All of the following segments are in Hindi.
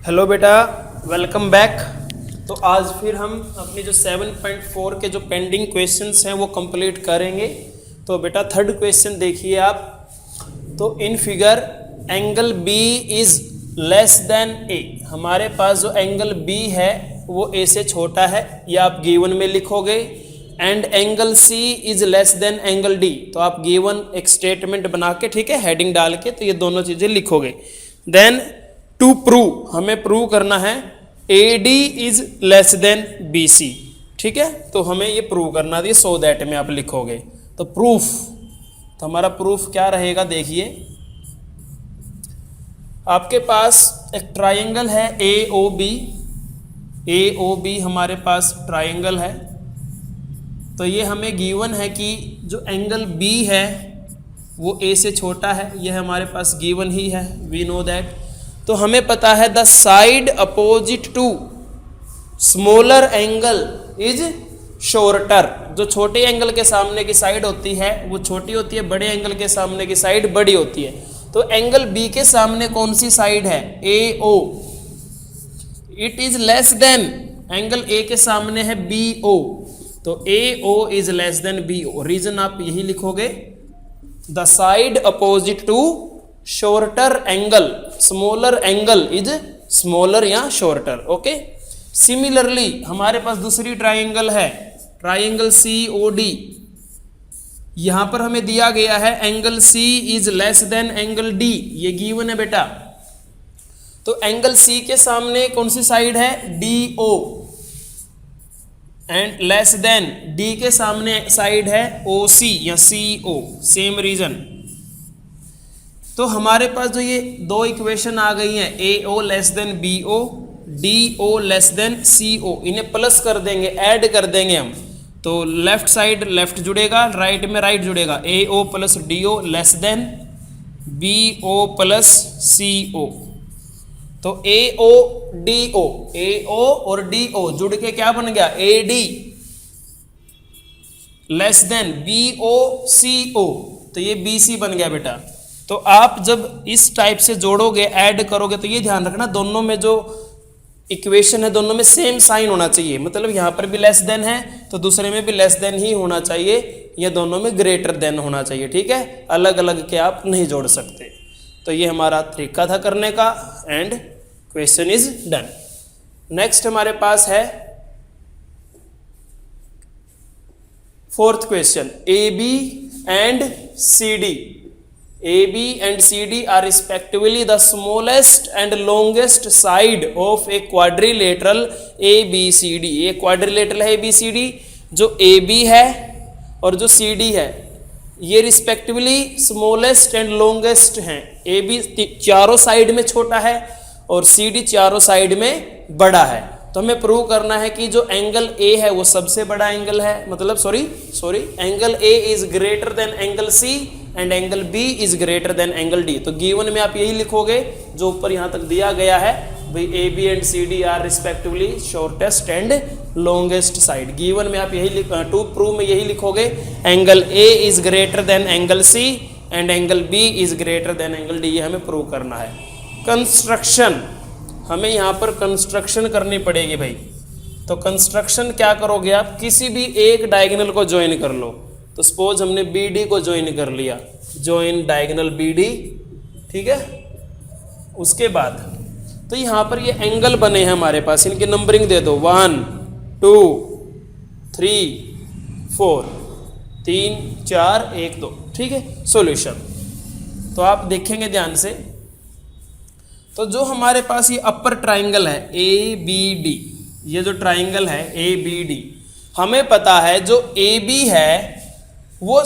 हेलो बेटा, वेलकम बैक। तो आज फिर हम अपनी जो 7.4 के जो पेंडिंग क्वेश्चंस हैं वो कंप्लीट करेंगे। तो बेटा थर्ड क्वेश्चन देखिए आप। तो in figure angle B is less than A. हमारे पास जो एंगल बी है वो ए से छोटा है, ये आप गिवन में लिखोगे। And angle C is less than angle D. तो आप गिवन एक स्टेटमेंट बना के, ठीक है, हेडिंग डाल के, तो ये दोनों चीजें लिखोगे। देन टू प्रूव, हमें प्रूव करना है A D is less than B C. ठीक है, तो हमें ये प्रूव करना है, सो दैट में आप लिखोगे। तो प्रूफ, तो हमारा प्रूफ क्या रहेगा देखिए। आपके पास एक ट्रायंगल है A O B. A O B हमारे पास ट्रायंगल है। तो ये हमें गिवन है कि जो एंगल बी है वो ए से छोटा है, ये हमारे पास गिवन ही है, वी नो दैट। तो हमें पता है the side opposite to smaller angle is shorter. जो छोटे एंगल के सामने की साइड होती है वो छोटी होती है, बड़े एंगल के सामने की साइड बड़ी होती है। तो एंगल बी के सामने कौन सी साइड है? A O. It is less than, angle A के सामने है बी ओ। तो A O is less than B O. Reason आप यही लिखोगे, the side opposite to shorter angle, smaller angle is smaller या शॉर्टर। ओके। सिमिलरली हमारे पास दूसरी ट्रायंगल है, ट्रायंगल सी ओ डी। यहां पर हमें दिया गया है angle C is less than angle D, ये गिवन है बेटा। तो एंगल सी के सामने कौन सी साइड है? D O. And less than D के सामने साइड है ओ सी या सी ओ, सेम रीजन। तो हमारे पास जो ये दो इक्वेशन आ गई हैं, A O less than B O, D O less than C O, इन्हें प्लस कर देंगे, ऐड कर देंगे हम। तो लेफ्ट साइड लेफ्ट जुड़ेगा, राइट में राइट जुड़ेगा। A O plus D O less than B O plus C O. तो ए ओ डी ओ, ए ओ और डी ओ जुड़ के क्या बन गया? A D less than B O C O. तो ये बी सी बन गया बेटा। तो आप जब इस टाइप से जोड़ोगे, ऐड करोगे, तो ये ध्यान रखना दोनों में जो इक्वेशन है दोनों में सेम साइन होना चाहिए। मतलब यहाँ पर भी लेस देन है तो दूसरे में भी लेस देन ही होना चाहिए, या दोनों में ग्रेटर देन होना चाहिए। ठीक है, अलग अलग के आप नहीं जोड़ सकते। तो ये हमारा तरीका था करने का, and question is done. Next हमारे पास है fourth question, A B and C D. AB and CD are respectively the smallest and longest side of a quadrilateral ABCD। ये quadrilateral है ABCD, जो AB है और जो CD है ये रिस्पेक्टिवली स्मॉलेस्ट एंड लॉन्गेस्ट हैं। AB चारों साइड में छोटा है और CD चारों साइड में बड़ा है। तो हमें प्रूव करना है कि जो एंगल A है वो सबसे बड़ा एंगल है, मतलब sorry angle A is greater than angle C and angle B is greater than angle D। तो गिवन में आप यही लिखोगे जो ऊपर यहां तक दिया गया है, भाई AB and CD are respectively shortest and longest side. Given में आप यही टू प्रूव में यही लिखोगे, angle A is greater than angle C and angle B is greater than angle D। ये हमें प्रूव करना है। कंस्ट्रक्शन, हमें यहाँ पर कंस्ट्रक्शन करनी पड़ेगी भाई। तो कंस्ट्रक्शन क्या करोगे आप? किसी भी एक डायगोनल को ज्वाइन कर लो। तो सपोज हमने बी डी को ज्वाइन कर लिया, ज्वाइन डायगोनल बी डी। ठीक है, उसके बाद तो यहाँ पर ये एंगल बने हैं हमारे पास, इनकी नंबरिंग दे दो, 1 2 3 4, 3 4 1 2। ठीक है, सॉल्यूशन तो आप देखेंगे ध्यान से। तो जो हमारे पास ये अपर ट्राइंगल है ए बी डी, ये जो ट्राइंगल है ए बी डी, हमें पता है जो ए बी है वो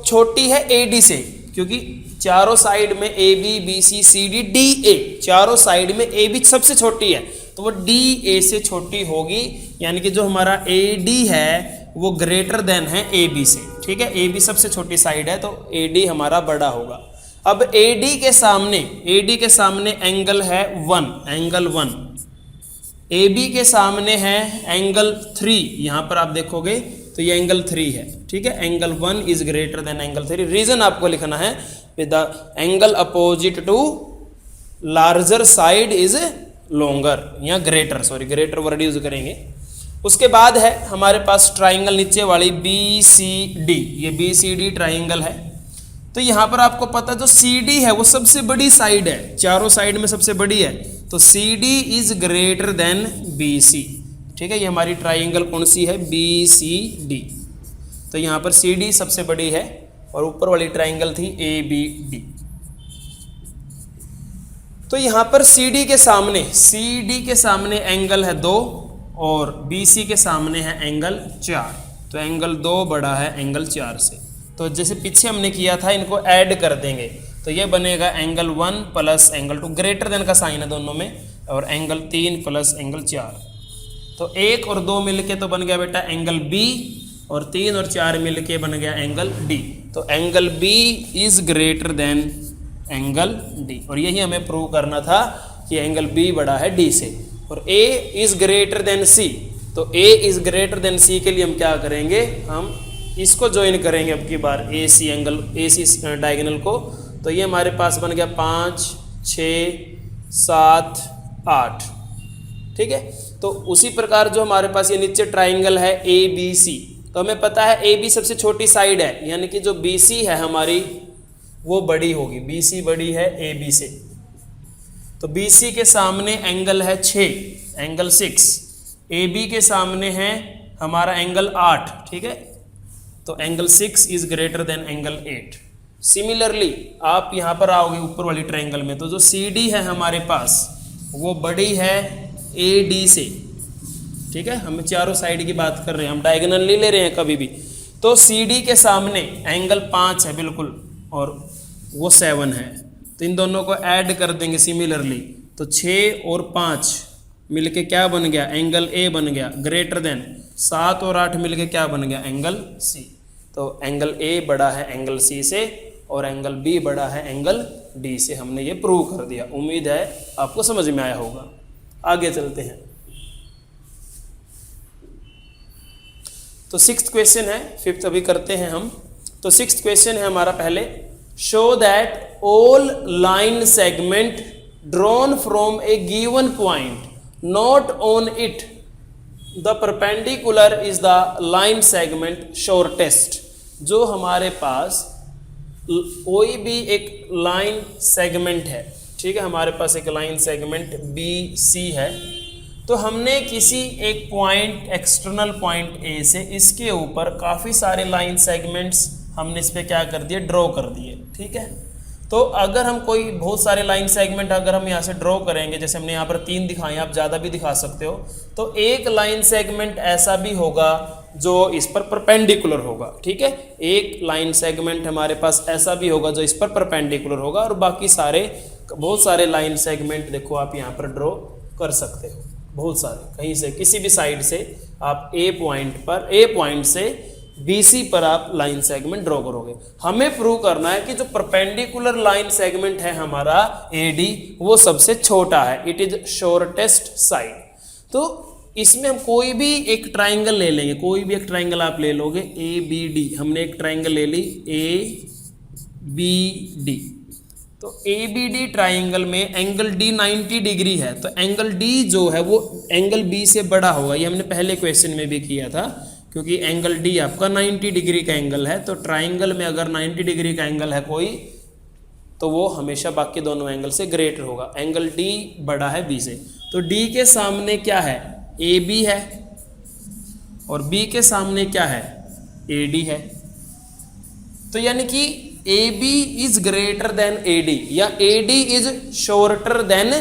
छोटी है ए डी से, क्योंकि चारों साइड में A B B C C D D A, चारों साइड में ए बी सबसे छोटी है, तो वो डी ए से छोटी होगी। यानी कि जो हमारा ए डी है वो ग्रेटर देन है ए बी से। ठीक है, ए बी सबसे छोटी साइड है तो ए डी हमारा बड़ा होगा। अब AD के सामने एंगल है 1, एंगल 1। AB के सामने है एंगल 3, यहां पर आप देखोगे तो ये एंगल 3 है। ठीक है, angle 1 is greater than angle 3। Reason आपको लिखना है, with the angle opposite to larger side is longer या greater, sorry greater word use करेंगे। उसके बाद है हमारे पास ट्राइंगल नीचे वाली BCD, ये BCD ट्राइंगल है। तो यहाँ पर आपको पता है जो CD है वो सबसे बड़ी साइड है, चारों साइड में सबसे बड़ी है, तो CD is greater then BC। ठीक है, ये हमारी ट्राइंगल कौन सी है, BCD। तो यहाँ पर CD सबसे बड़ी है और ऊपर वाली ट्राइंगल थी ABD। तो यहाँ पर CD के सामने एंगल है 2 और BC के सामने है एंगल 4। तो एंगल 2 बड़ा है एंगल 4 से। तो जैसे पीछे हमने किया था, इनको ऐड कर देंगे तो ये बनेगा angle 1 plus angle 2, greater than का साइन है दोनों में, और एंगल 3 प्लस एंगल 4। तो 1 और 2 मिलके तो बन गया बेटा एंगल B, और 3 और 4 मिलके बन गया एंगल D। तो angle B is greater than angle D, और यही हमें प्रूव करना था कि एंगल B बड़ा है D से। और A is greater then C, तो A is greater then C के लिए हम क्या करेंगे, हम इसको ज्वाइन करेंगे अब की बार AC एंगल, AC डायगोनल को। तो ये हमारे पास बन गया 5, 6, 7, 8। ठीक है, तो उसी प्रकार जो हमारे पास ये नीचे ट्राइंगल है ABC, तो हमें पता है AB सबसे छोटी साइड है, यानी कि जो BC है हमारी वो बड़ी होगी, BC बड़ी है AB से। तो BC के सामने एंगल है 6, एंगल 6। AB के सामने है हमारा एंगल 8। ठीक है, तो angle 6 is greater than angle 8। Similarly आप यहाँ पर आओगे ऊपर वाली ट्रायंगल में, तो जो CD है हमारे पास वो बड़ी है AD से। ठीक है, हम चारों साइड की बात कर रहे हैं, हम डायगोनल नहीं ले रहे हैं कभी भी। तो CD के सामने एंगल 5 है बिल्कुल, और वो 7 है, तो इन दोनों को ऐड कर देंगे सिमिलरली। तो 6 और 5 मिलके क्या बन गया, एंगल A बन गया, ग्रेटर देन 7 और 8 मिलके क्या बन गया, एंगल C। तो एंगल A बड़ा है एंगल C से, और एंगल B बड़ा है एंगल D से। हमने ये प्रूव कर दिया। उम्मीद है आपको समझ में आया होगा। आगे चलते हैं। तो 6th क्वेश्चन है, 5th अभी करते हैं हम। तो 6th क्वेश्चन है हमारा पहले, show that all line segment drawn from A given point not on it the perpendicular is the line segment shortest. जो हमारे पास कोई भी एक लाइन सेगमेंट है, ठीक है, हमारे पास एक लाइन सेगमेंट BC है, तो हमने किसी एक पॉइंट, एक्सटर्नल पॉइंट A से इसके ऊपर काफ़ी सारे लाइन सेगमेंट्स हमने इस पर क्या कर दिए, ड्रॉ कर दिए। ठीक है, तो अगर हम कोई बहुत सारे लाइन सेगमेंट अगर हम यहाँ से ड्रॉ करेंगे, जैसे हमने यहाँ पर 3 दिखाए, आप ज़्यादा भी दिखा सकते हो, तो एक लाइन सेगमेंट ऐसा भी होगा जो इस पर परपेंडिकुलर होगा। ठीक है, एक लाइन सेगमेंट हमारे पास ऐसा भी होगा जो इस पर परपेंडिकुलर होगा, और बाकी सारे बहुत सारे लाइन सेगमेंट देखो आप यहाँ पर ड्रॉ कर सकते हो, बहुत सारे, कहीं से किसी भी साइड से आप A पॉइंट से BC पर आप लाइन सेगमेंट ड्रॉ करोगे। हमें प्रूव करना है कि जो परपेंडिकुलर लाइन सेगमेंट है हमारा AD, वो सबसे छोटा है, इट इज शॉर्टेस्ट साइड। तो इसमें हम कोई भी एक ट्राइंगल ले लेंगे, कोई भी एक ट्राइंगल आप ले लोगे ABD। हमने एक ट्राइंगल ले ली ABD, तो ABD ट्राइंगल में एंगल D 90 डिग्री है, तो एंगल D जो है वो एंगल B से बड़ा होगा। ये हमने पहले क्वेश्चन में भी किया था, क्योंकि एंगल D आपका 90 डिग्री का एंगल है, तो ट्राइंगल में अगर 90 डिग्री का एंगल है कोई, तो वो हमेशा बाकी दोनों एंगल से ग्रेटर होगा। एंगल D बड़ा है B से, तो D के सामने क्या है, AB है, और B के सामने क्या है, AD है। तो यानी कि AB is greater then AD, या AD is shorter than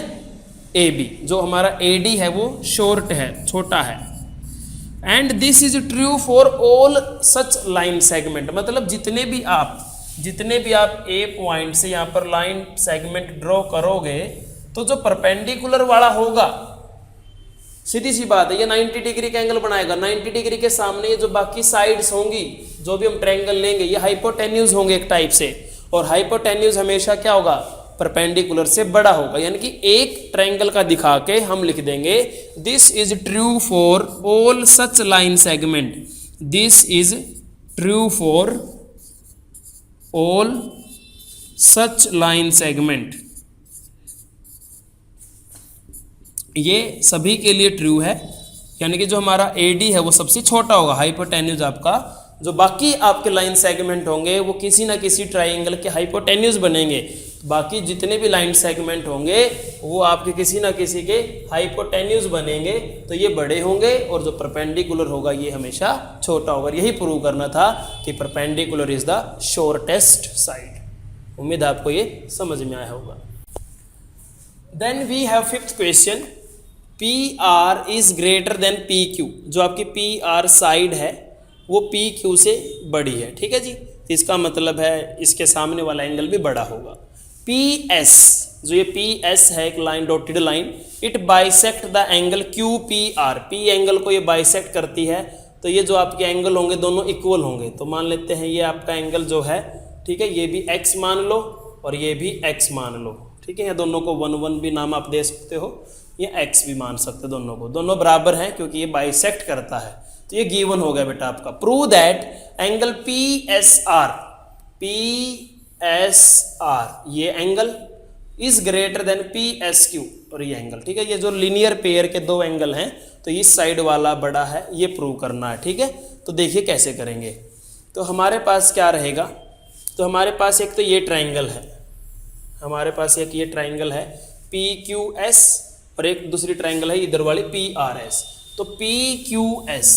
AB। जो हमारा AD है वो शॉर्ट है, छोटा है। And this is true for all such line segment, मतलब जितने भी आप A पॉइंट से यहाँ पर लाइन सेगमेंट ड्रॉ करोगे, तो जो परपेंडिकुलर वाला होगा, सीधी सी बात है, ये 90 डिग्री का एंगल बनाएगा। 90 डिग्री के सामने ये जो बाकी साइड्स होंगी, जो भी हम ट्रायंगल लेंगे, ये हाइपोटेन्यूज होंगे एक टाइप से, और हाइपोटेन्यूज हमेशा क्या होगा, परपेंडिकुलर से बड़ा होगा। यानी कि एक ट्रायंगल का दिखा के हम लिख देंगे this is true for all such line segment, this is true for all such line segment, ये सभी के लिए ट्रू है, यानी कि जो हमारा AD है वो सबसे छोटा होगा, हाइपोटेन्यूज आपका, जो बाकी आपके लाइन सेगमेंट होंगे वो किसी ना किसी ट्राइंगल के हाइपोटेन्यूज बनेंगे। बाकी जितने भी लाइन सेगमेंट होंगे वो आपके किसी ना किसी के हाइपोटेन्यूज बनेंगे, तो ये बड़े होंगे और जो परपेंडिकुलर होगा ये हमेशा छोटा होगा। यही प्रूव करना था कि perpendicular is the shortest side. उम्मीद आपको ये समझ में आया होगा। Then we have fifth question, PR is greater than PQ। जो आपकी PR साइड है वो PQ से बड़ी है, ठीक है जी। तो इसका मतलब है इसके सामने वाला एंगल भी बड़ा होगा। PS, जो ये PS है एक line, dotted line, it bisect the angle QPR। P angle को ये बाइसेक्ट करती है, तो ये जो आपके एंगल होंगे दोनों इक्वल होंगे। तो मान लेते हैं ये आपका एंगल जो है, ठीक है, ये भी x मान लो और ये भी x मान लो, ठीक है। या दोनों को 1 1 भी नाम आप दे सकते हो, ये x भी मान सकते हो, दोनों को, दोनों बराबर हैं क्योंकि ये बाइसेक्ट करता है। तो ये गिवन हो गया बेटा आपका। प्रूव दैट एंगल PSR, ये angle is greater then PSQ, और ये एंगल, ठीक है। ये जो लीनियर पेयर के दो एंगल हैं तो इस साइड वाला बड़ा है, ये प्रूव करना है, ठीक है। तो देखिए कैसे करेंगे। तो हमारे पास क्या रहेगा, तो हमारे पास एक तो ये ट्राइंगल है, हमारे पास एक ये ट्राइंगल है PQS और एक दूसरी ट्राइंगल है इधर वाली PRS। तो PQS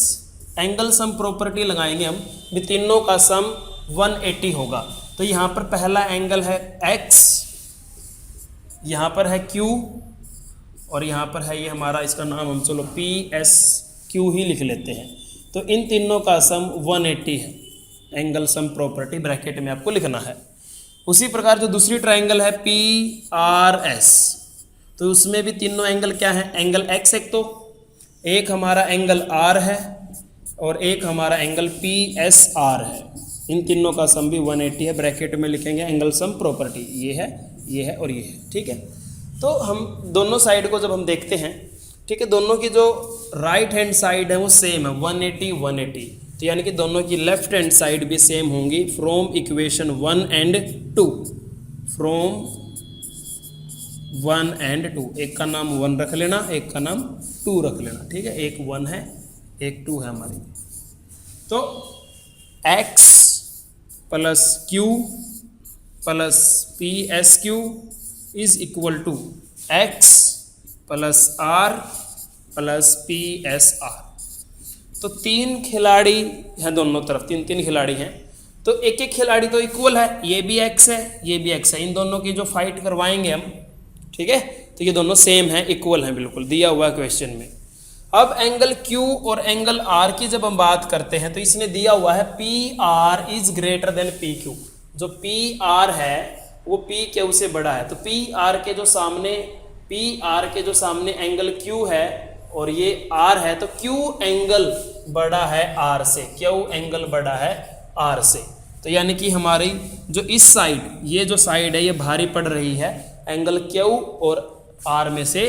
एंगल सम प्रॉपर्टी लगाएंगे हम, भी तीनों का सम 180 होगा। तो यहाँ पर पहला एंगल है X, यहाँ पर है Q और यहाँ पर है ये हमारा, इसका नाम हम चलो PSQ ही लिख लेते हैं। तो इन तीनों का सम 180 है, एंगल सम प्रॉपर्टी ब्रैकेट में आपको लिखना है। उसी प्रकार जो दूसरी ट्राइंगल है PRS, तो उसमें भी तीनों एंगल क्या है, एंगल X एक, तो एक हमारा एंगल R है और एक हमारा एंगल PSR है। इन तीनों का सम भी 180 है, ब्रैकेट में लिखेंगे एंगल सम प्रॉपर्टी, ये है और ये है, ठीक है। तो हम दोनों साइड को जब हम देखते हैं, ठीक है, दोनों की जो राइट हैंड साइड है वो सेम है, 180 180। तो यानी कि दोनों की लेफ्ट हैंड साइड भी सेम होंगी from equation 1 and 2, from 1 and 2। एक का नाम 1 रख लेना, एक का नाम 2 रख लेना, ठीक है। एक 1 है एक 2 है हमारी। तो X plus Q plus PSQ is equal to X plus R plus PSR। तो तीन खिलाड़ी हैं दोनों तरफ, तीन खिलाड़ी हैं, तो एक एक खिलाड़ी तो इक्वल है, ये भी X है ये भी X है। इन दोनों की जो फाइट करवाएंगे हम, ठीक है, तो ये दोनों सेम हैं, इक्वल हैं, बिल्कुल दिया हुआ है क्वेश्चन में। अब एंगल Q और एंगल R की जब हम बात करते हैं तो इसने दिया हुआ है PR is greater than PQ। जो PR है वो PQ से बड़ा है, तो PR के जो सामने एंगल Q है और ये R है, तो Q एंगल बड़ा है R से, Q एंगल बड़ा है R से। तो यानी कि हमारी जो इस साइड, ये जो साइड है ये भारी पड़ रही है, एंगल Q और R में से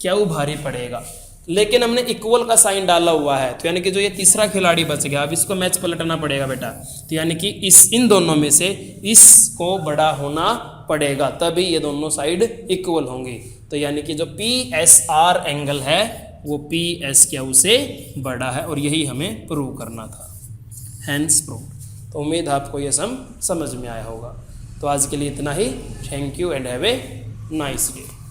Q भारी पड़ेगा। लेकिन हमने इक्वल का साइन डाला हुआ है, तो यानी कि जो ये तीसरा खिलाड़ी बच गया, अब इसको मैच पलटना पड़ेगा बेटा। तो यानी कि इन दोनों में से इसको बड़ा होना पड़ेगा, तभी ये दोनों साइड इक्वल होंगी। तो यानी कि जो PSR एंगल है वो PSQ से बड़ा है, और यही हमें प्रूव करना था, हैंस प्रूव। तो उम्मीद आपको ये समझ में आया होगा। तो आज के लिए इतना ही। Thank you and have a nice day.